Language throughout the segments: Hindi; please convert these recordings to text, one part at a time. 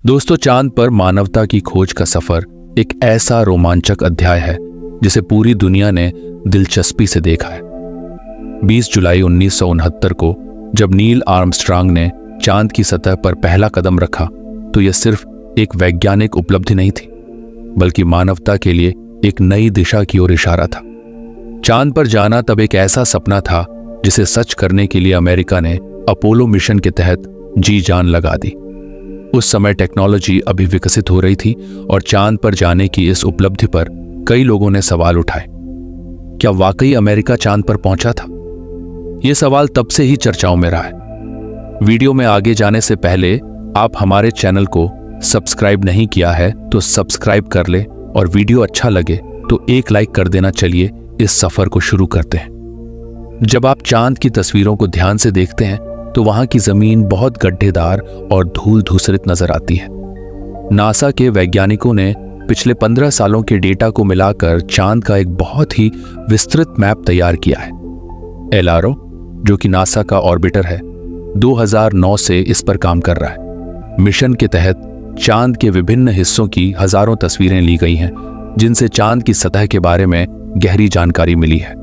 दोस्तों, चांद पर मानवता की खोज का सफर एक ऐसा रोमांचक अध्याय है जिसे पूरी दुनिया ने दिलचस्पी से देखा है। 20 जुलाई 1969 को जब नील आर्मस्ट्रांग ने चांद की सतह पर पहला कदम रखा तो यह सिर्फ एक वैज्ञानिक उपलब्धि नहीं थी, बल्कि मानवता के लिए एक नई दिशा की ओर इशारा था। चांद पर जाना तब एक ऐसा सपना था जिसे सच करने के लिए अमेरिका ने अपोलो मिशन के तहत जी जान लगा दी। उस समय टेक्नोलॉजी अभी विकसित हो रही थी और चांद पर जाने की इस उपलब्धि पर कई लोगों ने सवाल उठाए। क्या वाकई अमेरिका चांद पर पहुंचा था? यह सवाल तब से ही चर्चाओं में रहा है। वीडियो में आगे जाने से पहले आप हमारे चैनल को सब्सक्राइब नहीं किया है तो सब्सक्राइब कर ले और वीडियो अच्छा लगे तो एक लाइक कर देना। चलिए इस सफर को शुरू करते हैं। जब आप चांद की तस्वीरों को ध्यान से देखते हैं तो वहां की जमीन बहुत गड्ढेदार और धूल धूसरित नजर आती है। नासा के वैज्ञानिकों ने पिछले 15 सालों के डेटा को मिलाकर चांद का एक बहुत ही विस्तृत मैप तैयार किया है। LRO, जो कि नासा का ऑर्बिटर है, 2009 से इस पर काम कर रहा है। मिशन के तहत चांद के विभिन्न हिस्सों की हजारों तस्वीरें ली गई हैं, जिनसे चांद की सतह के बारे में गहरी जानकारी मिली है।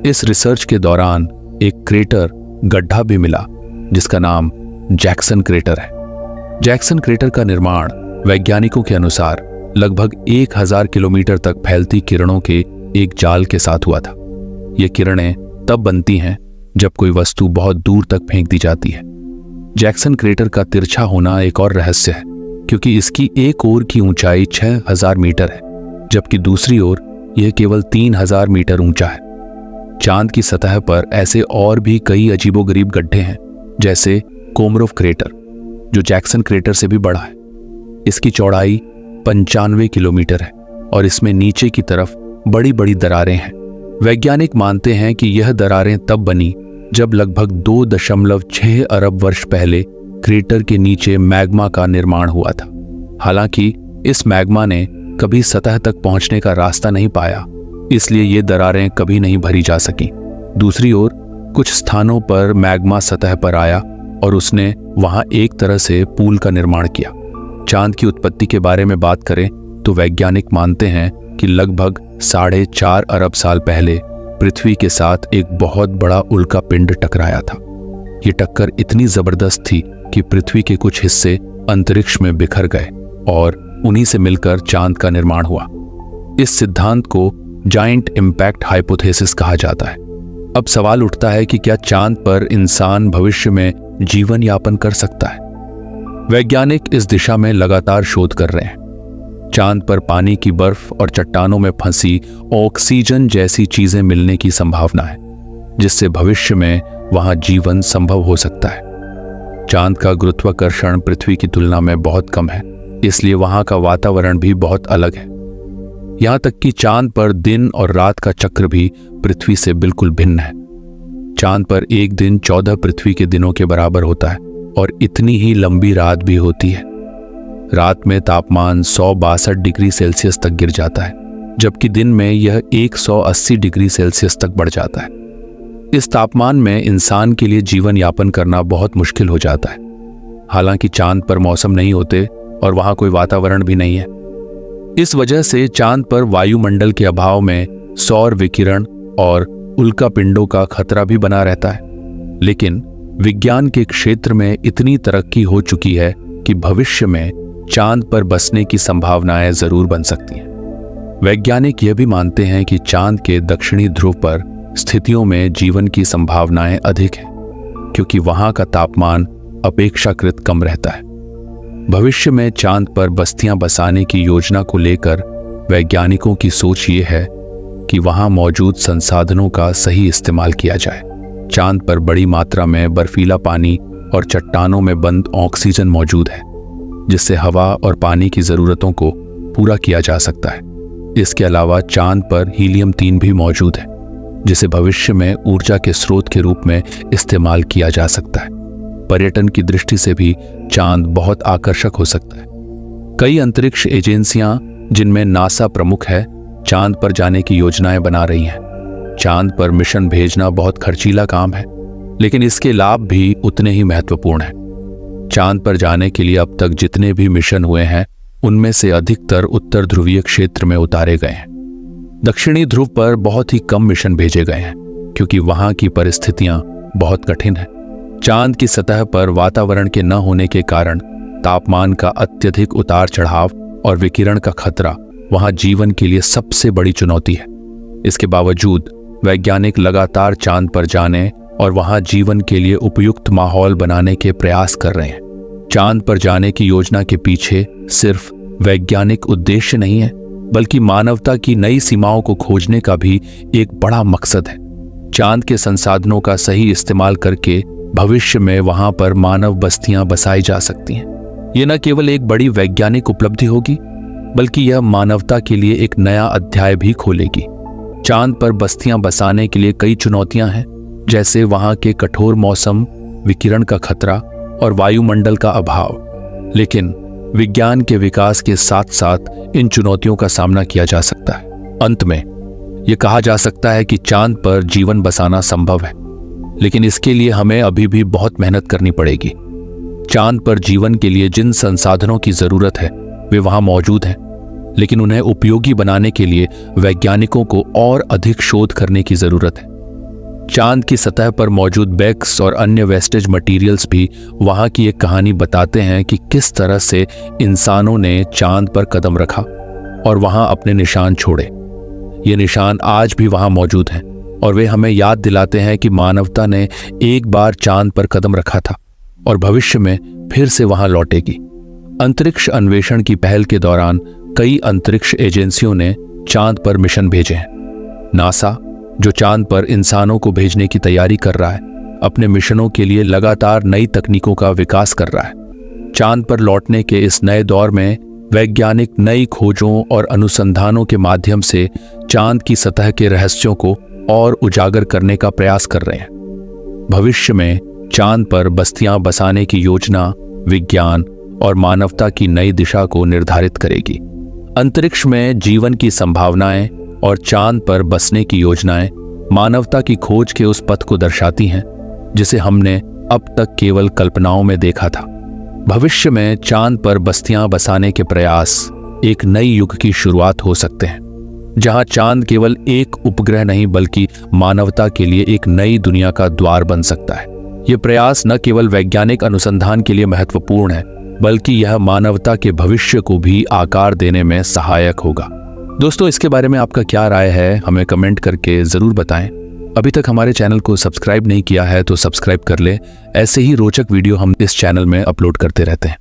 इस रिसर्च के दौरान एक क्रेटर गड्ढा भी मिला जिसका नाम जैक्सन क्रेटर है। जैक्सन क्रेटर का निर्माण वैज्ञानिकों के अनुसार लगभग 1000 किलोमीटर तक फैलती किरणों के एक जाल के साथ हुआ था। ये किरणें तब बनती हैं जब कोई वस्तु बहुत दूर तक फेंक दी जाती है। जैक्सन क्रेटर का तिरछा होना एक और रहस्य है, क्योंकि इसकी एक ओर की ऊंचाई 6000 मीटर है, जबकि दूसरी ओर यह केवल 3000 मीटर ऊंचा है। चांद की सतह पर ऐसे और भी कई अजीबोगरीब गड्ढे हैं, जैसे कोमरोव क्रेटर, जो जैक्सन क्रेटर से भी बड़ा है। इसकी चौड़ाई 95 किलोमीटर है और इसमें नीचे की तरफ बड़ी बड़ी दरारें हैं। वैज्ञानिक मानते हैं कि यह दरारें तब बनी जब लगभग 2.6 अरब वर्ष पहले क्रेटर के नीचे मैग्मा का निर्माण हुआ था। हालांकि इस मैग्मा ने कभी सतह तक पहुंचने का रास्ता नहीं पाया, इसलिए ये दरारें कभी नहीं भरी जा सकी। दूसरी ओर कुछ स्थानों पर मैग्मा सतह पर आया और उसने वहां एक तरह से पूल का निर्माण किया। चांद की उत्पत्ति के बारे में बात करें तो वैज्ञानिक मानते हैं कि लगभग 4.5 अरब साल पहले पृथ्वी के साथ एक बहुत बड़ा उल्का पिंड टकराया था। ये टक्कर इतनी जबरदस्त थी कि पृथ्वी के कुछ हिस्से अंतरिक्ष में बिखर गए और उन्हीं से मिलकर चांद का निर्माण हुआ। इस सिद्धांत को जायंट इम्पैक्ट हाइपोथेसिस कहा जाता है। अब सवाल उठता है कि क्या चांद पर इंसान भविष्य में जीवन यापन कर सकता है? वैज्ञानिक इस दिशा में लगातार शोध कर रहे हैं। चांद पर पानी की बर्फ और चट्टानों में फंसी ऑक्सीजन जैसी चीजें मिलने की संभावना है, जिससे भविष्य में वहां जीवन संभव हो सकता है। चांद का गुरुत्वाकर्षण पृथ्वी की तुलना में बहुत कम है, इसलिए वहां का वातावरण भी बहुत अलग है। यहां तक कि चांद पर दिन और रात का चक्र भी पृथ्वी से बिल्कुल भिन्न है। चांद पर एक दिन 14 पृथ्वी के दिनों के बराबर होता है और इतनी ही लंबी रात भी होती है। रात में तापमान 162 डिग्री सेल्सियस तक गिर जाता है, जबकि दिन में यह 180 डिग्री सेल्सियस तक बढ़ जाता है। इस तापमान में इंसान के लिए जीवन यापन करना बहुत मुश्किल हो जाता है। हालांकि चांद पर मौसम नहीं होते और वहां कोई वातावरण भी नहीं है। इस वजह से चांद पर वायुमंडल के अभाव में सौर विकिरण और उल्कापिंडों का खतरा भी बना रहता है। लेकिन विज्ञान के क्षेत्र में इतनी तरक्की हो चुकी है कि भविष्य में चांद पर बसने की संभावनाएं जरूर बन सकती हैं। वैज्ञानिक यह भी मानते हैं कि चांद के दक्षिणी ध्रुव पर स्थितियों में जीवन की संभावनाएं अधिक हैं, क्योंकि वहां का तापमान अपेक्षाकृत कम रहता है। भविष्य में चांद पर बस्तियां बसाने की योजना को लेकर वैज्ञानिकों की सोच ये है कि वहां मौजूद संसाधनों का सही इस्तेमाल किया जाए। चांद पर बड़ी मात्रा में बर्फीला पानी और चट्टानों में बंद ऑक्सीजन मौजूद है, जिससे हवा और पानी की जरूरतों को पूरा किया जा सकता है। इसके अलावा चांद पर हीलियम-3 भी मौजूद है, जिसे भविष्य में ऊर्जा के स्रोत के रूप में इस्तेमाल किया जा सकता है। पर्यटन की दृष्टि से भी चांद बहुत आकर्षक हो सकता है। कई अंतरिक्ष एजेंसियां, जिनमें नासा प्रमुख है, चांद पर जाने की योजनाएं बना रही हैं। चांद पर मिशन भेजना बहुत खर्चीला काम है, लेकिन इसके लाभ भी उतने ही महत्वपूर्ण हैं। चांद पर जाने के लिए अब तक जितने भी मिशन हुए हैं उनमें से अधिकतर उत्तर ध्रुवीय क्षेत्र में उतारे गए हैं। दक्षिणी ध्रुव पर बहुत ही कम मिशन भेजे गए हैं क्योंकि वहां की परिस्थितियां बहुत कठिन हैं। चांद की सतह पर वातावरण के न होने के कारण तापमान का अत्यधिक उतार चढ़ाव और विकिरण का खतरा वहां जीवन के लिए सबसे बड़ी चुनौती है। इसके बावजूद वैज्ञानिक लगातार चांद पर जाने और वहां जीवन के लिए उपयुक्त माहौल बनाने के प्रयास कर रहे हैं। चांद पर जाने की योजना के पीछे सिर्फ वैज्ञानिक उद्देश्य नहीं है, बल्कि मानवता की नई सीमाओं को खोजने का भी एक बड़ा मकसद है। चांद के संसाधनों का सही इस्तेमाल करके भविष्य में वहां पर मानव बस्तियां बसाई जा सकती हैं। ये न केवल एक बड़ी वैज्ञानिक उपलब्धि होगी, बल्कि यह मानवता के लिए एक नया अध्याय भी खोलेगी। चांद पर बस्तियां बसाने के लिए कई चुनौतियां हैं, जैसे वहां के कठोर मौसम, विकिरण का खतरा और वायुमंडल का अभाव। लेकिन विज्ञान के विकास के साथ साथ इन चुनौतियों का सामना किया जा सकता है। अंत में यह कहा जा सकता है कि चांद पर जीवन बसाना संभव है, लेकिन इसके लिए हमें अभी भी बहुत मेहनत करनी पड़ेगी। चांद पर जीवन के लिए जिन संसाधनों की जरूरत है वे वहां मौजूद हैं, लेकिन उन्हें उपयोगी बनाने के लिए वैज्ञानिकों को और अधिक शोध करने की जरूरत है। चांद की सतह पर मौजूद बैग्स और अन्य वेस्टेज मटेरियल्स भी वहां की एक कहानी बताते हैं कि किस तरह से इंसानों ने चांद पर कदम रखा और वहां अपने निशान छोड़े। ये निशान आज भी वहां मौजूद हैं और वे हमें याद दिलाते हैं कि मानवता ने एक बार चांद पर कदम रखा था और भविष्य में फिर से वहां लौटेगी। अंतरिक्ष अन्वेषण की पहल के दौरान कई अंतरिक्ष एजेंसियों ने चांद पर मिशन भेजे हैं। नासा, जो चांद पर इंसानों को भेजने की तैयारी कर रहा है, अपने मिशनों के लिए लगातार नई तकनीकों का विकास कर रहा है। चांद पर लौटने के इस नए दौर में वैज्ञानिक नई खोजों और अनुसंधानों के माध्यम से चांद की सतह के रहस्यों को और उजागर करने का प्रयास कर रहे हैं। भविष्य में चांद पर बस्तियां बसाने की योजना विज्ञान और मानवता की नई दिशा को निर्धारित करेगी। अंतरिक्ष में जीवन की संभावनाएं और चांद पर बसने की योजनाएं मानवता की खोज के उस पथ को दर्शाती हैं जिसे हमने अब तक केवल कल्पनाओं में देखा था। भविष्य में चांद पर बस्तियां बसाने के प्रयास एक नई युग की शुरुआत हो सकते हैं, जहां चांद केवल एक उपग्रह नहीं बल्कि मानवता के लिए एक नई दुनिया का द्वार बन सकता है। यह प्रयास न केवल वैज्ञानिक अनुसंधान के लिए महत्वपूर्ण है, बल्कि यह मानवता के भविष्य को भी आकार देने में सहायक होगा। दोस्तों, इसके बारे में आपका क्या राय है, हमें कमेंट करके जरूर बताएं। अभी तक हमारे चैनल को सब्सक्राइब नहीं किया है तो सब्सक्राइब कर ले। ऐसे ही रोचक वीडियो हम इस चैनल में अपलोड करते रहते हैं।